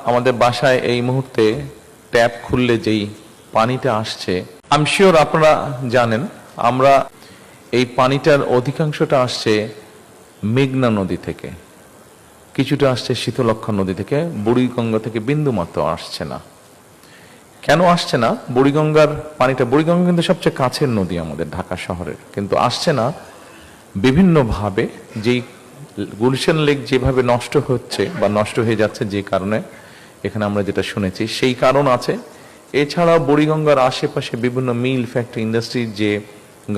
আমাদের বাসায় এই মুহূর্তে ট্যাপ খুললে যেই পানিটা আসছে, আই এম শিওর আপনারা জানেন, আমরা এই পানিটার অধিকাংশটা আসছে মেঘনা নদী থেকে, কিছুটা আসছে শীতলক্ষ্যা নদী থেকে, বুড়িগঙ্গা থেকে বিন্দুমাত্র আসছে না। কেন আসছে না? বুড়িগঙ্গার পানিটা, বুড়িগঙ্গা কিন্তু সবচেয়ে কাছের নদী আমাদের ঢাকা শহরের, কিন্তু আসছে না বিভিন্নভাবে। যেই গুলশান লেক যেভাবে নষ্ট হচ্ছে বা নষ্ট হয়ে যাচ্ছে, যে কারণে এখানে আমরা যেটা শুনেছি সেই কারণ আছে। এছাড়াও বুড়িগঙ্গার আশেপাশে বিভিন্ন মিল, ফ্যাক্টরি, ইন্ডাস্ট্রির যে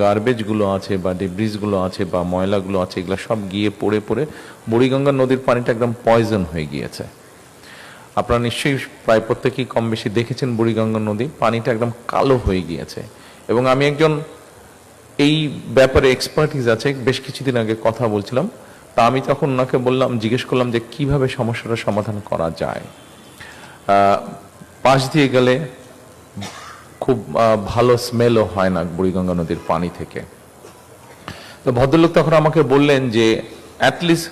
গার্বেজগুলো আছে বা ডিব্রিজগুলো আছে বা ময়লাগুলো আছে, এগুলো সব গিয়ে পড়ে পড়ে বুড়িগঙ্গা নদীর পানিটা একদম পয়জন হয়ে গিয়েছে। আপনারা নিশ্চয়ই প্রায় প্রত্যেকেই কম বেশি দেখেছেন বুড়িগঙ্গা নদী, পানিটা একদম কালো হয়ে গিয়েছে। এবং আমি একজন এই ব্যাপারে এক্সপার্টিস আছে, বেশ কিছুদিন আগে কথা বলছিলাম, তা আমি তখন ওনাকে বললাম, জিজ্ঞেস করলাম যে কিভাবে সমস্যাটার সমাধান করা যায়। পাশ দিয়ে গেলে খুব ভালো স্মেলও হয় না বুড়িগঙ্গা নদীর পানি থেকে। তো ভদ্রলোক তখন আমাকে বললেন যে অ্যাটলিস্ট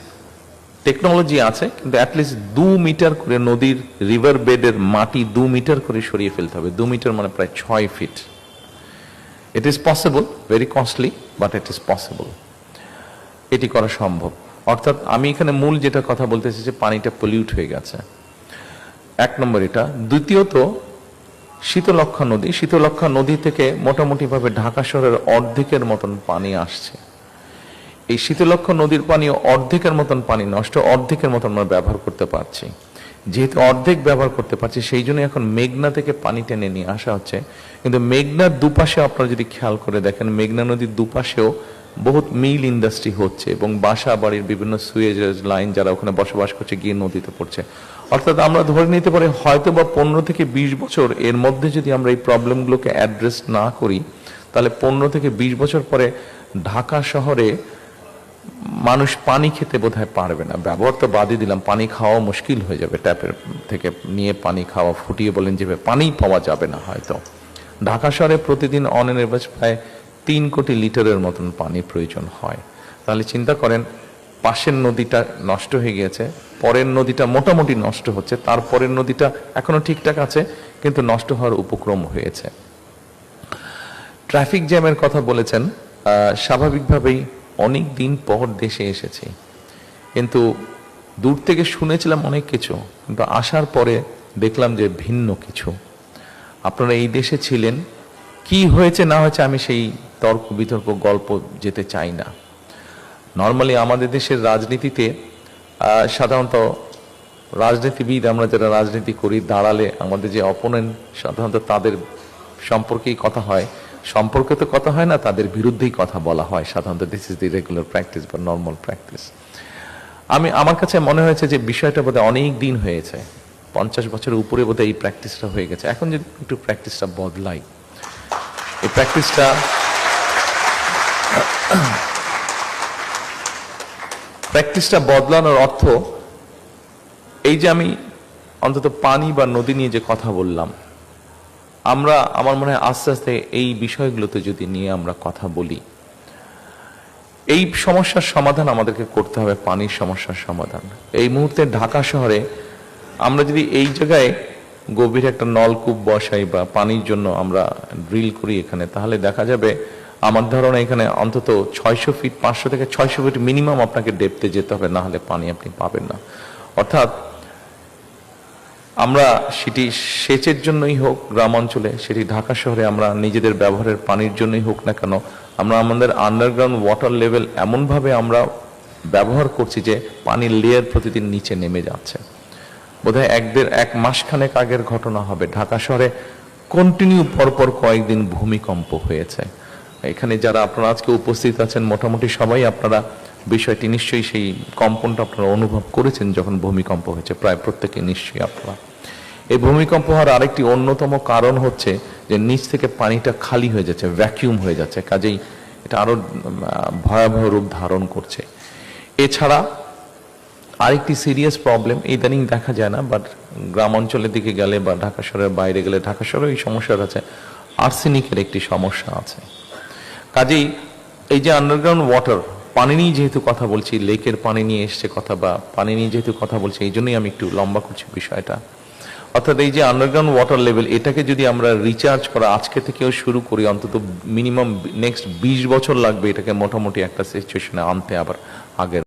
টেকনোলজি আছে, কিন্তু অ্যাটলিস্ট 2 মিটার করে নদীর রিভার বেডের মাটি 2 মিটার করে সরিয়ে ফেলতে হবে। 2 মিটার মানে প্রায় 6 feet. It is possible, very costly, but it is possible. এটি করা সম্ভব। অর্থাৎ আমি এখানে মূল যেটা কথা বলতেছি যে পানিটা পলিউট হয়ে গেছে, এক নম্বর এটা। দ্বিতীয়ত, শীতলক্ষ্যা নদী থেকে মোটামুটি ভাবে ঢাকা শহরের অর্ধেকের মতন পানি আসছে। এই শীতলক্ষ্যা নদীর পানি অর্ধেকের মতন পানি নষ্ট, অর্ধেকের মতন আমরা ব্যবহার করতে পারছি। যেহেতু অর্ধেক ব্যবহার করতে পারছি, সেই জন্য এখন মেঘনা থেকে পানি টেনে নিয়ে আসা হচ্ছে। কিন্তু মেঘনার দুপাশে আপনারা যদি খেয়াল করে দেখেন, মেঘনা নদীর দুপাশেও বহুত মিল ইন্ডাস্ট্রি হচ্ছে এবং বাসা বাড়ির বিভিন্ন সুয়েজ লাইন, যারা ওখানে বসবাস করছে, গিয়ে নদীতে পড়ছে। অর্থাৎ আমরা ধরে নিতে পারি হয়তো বা 15 থেকে 20 বছর এর মধ্যে যদি আমরা এই প্রবলেমগুলোকে অ্যাড্রেস না করি, তাহলে 15 থেকে 20 বছর পরে ঢাকা শহরে মানুষ পানি খেতে বোধহয় পারবে না। ব্যবহার তো বাদই দিলাম, পানি খাওয়া মুশকিল হয়ে যাবে। ট্যাপের থেকে নিয়ে পানি খাওয়া, ফুটিয়ে বলেন যে পানি পাওয়া যাবে না হয়তো। ঢাকা শহরে প্রতিদিন অন এন এভারেজ প্রায় 3 কোটি লিটারের মতন পানি প্রয়োজন হয়। তাহলে চিন্তা করেন, পাশের নদীটা নষ্ট হয়ে গিয়েছে, পরের নদীটা মোটামুটি নষ্ট হচ্ছে, তারপরের নদীটা এখনো ঠিকঠাক আছে কিন্তু নষ্ট হওয়ার উপক্রম হয়েছে। ট্রাফিক জ্যামের কথা বলেছেন, স্বাভাবিকভাবেই অনেক দিন পর দেশে এসেছি, কিন্তু দূর থেকে শুনেছিলাম অনেক কিছু, কিন্তু আসার পরে দেখলাম যে ভিন্ন কিছু। আপনারা এই দেশে ছিলেন, কি হয়েছে না হয়েছে আমি সেই তর্ক বিতর্ক গল্প যেতে চাই না। নর্মালি আমাদের দেশের রাজনীতিতে সাধারণত রাজনীতিবিদ, আমরা যারা রাজনীতি করি, দাঁড়ালে আমাদের যে অপোনেন্ট, সাধারণত তাদের সম্পর্কেই কথা হয়। সম্পর্কে তো কথা হয় না, তাদের বিরুদ্ধেই কথা বলা হয় সাধারণত। This is the regular practice বা নর্মাল প্র্যাকটিস। আমার কাছে মনে হয়েছে যে বিষয়টা বোধহয় অনেক দিন হয়েছে, 50 বছরের উপরে বোধহয় এই প্র্যাকটিসটা হয়ে গেছে। এখন যদি একটু প্র্যাকটিসটা বদলাই, এই প্র্যাকটিসটা বদলানোর অর্থ এই যে আমি অন্তত পানি বা নদী নিয়ে যে কথা বললাম, আমার মনে হয় আস্তে আস্তে এই বিষয়গুলোতে যদি নিয়ে আমরা কথা বলি, এই সমস্যার সমাধান আমাদেরকে করতে হবে, পানির সমস্যার সমাধান। এই মুহূর্তে ঢাকা শহরে আমরা যদি এই জায়গায় গভীর একটা নলকূপ বসাই বা পানির জন্য আমরা ড্রিল করি এখানে, তাহলে দেখা যাবে আমার ধারণা এখানে অন্তত 600 ফিট, 500 থেকে 600 ফিট মিনিমাম আপনাকে ডেপথে যেতে হবে, না হলে পানি আপনি পাবেন না। অর্থাৎ আমরা সেটি সেচের জন্যই হোক গ্রাম অঞ্চলে, সেটি ঢাকা শহরে আমরা নিজেদের ব্যবহারের পানির জন্যই হোক না কেন, আমরা আমাদের আন্ডারগ্রাউন্ড ওয়াটার লেভেল এমনভাবে আমরা ব্যবহার করছি যে পানির লেয়ার প্রতিদিন নিচে নেমে যাচ্ছে। বোধহয় 1 মাসখানেক আগের ঘটনা হবে, ঢাকা শহরে কন্টিনিউ পরপর কয়েকদিন ভূমিকম্প হয়েছে। এখানে যারা আপনারা আজকে উপস্থিত আছেন, মোটামুটি সবাই আপনারা বিষয়টি নিশ্চয়ই, সেই কম্পনটা আপনারা অনুভব করেছেন যখন ভূমিকম্প হয়েছে, প্রায় প্রত্যেকে নিশ্চয়ই আপনারা। এই ভূমিকম্প হওয়ার আরেকটি অন্যতম কারণ হচ্ছে যে নিচ থেকে পানিটা খালি হয়ে যাচ্ছে, ভ্যাকিউম হয়ে যাচ্ছে, কাজেই এটা আরো ভয়াবহ রূপ ধারণ করছে। এছাড়া আরেকটি সিরিয়াস প্রবলেম ইদানিং দেখা যায় না, বাট গ্রাম অঞ্চলের দিকে গেলে বা ঢাকা শহরের বাইরে গেলে, ঢাকা শহরে এই সমস্যাটা আছে, আর্সেনিকের একটি সমস্যা আছে। কাজেই এই যে আন্ডারগ্রাউন্ড ওয়াটার, পানি নিয়ে যেহেতু কথা বলছি, লেকের পানি নিয়ে এসছে কথা, বা পানি নিয়ে যেহেতু কথা বলছি, এই জন্যই আমি একটু লম্বা করছি বিষয়টা। অর্থাৎ এই যে আন্ডারগ্রাউন্ড ওয়াটার লেভেল, এটাকে যদি আমরা রিচার্জ করা আজকে থেকেও শুরু করি, অন্তত মিনিমাম নেক্সট 20 বছর লাগবে এটাকে মোটামুটি একটা সিচুয়েশনে আনতে আবার আগের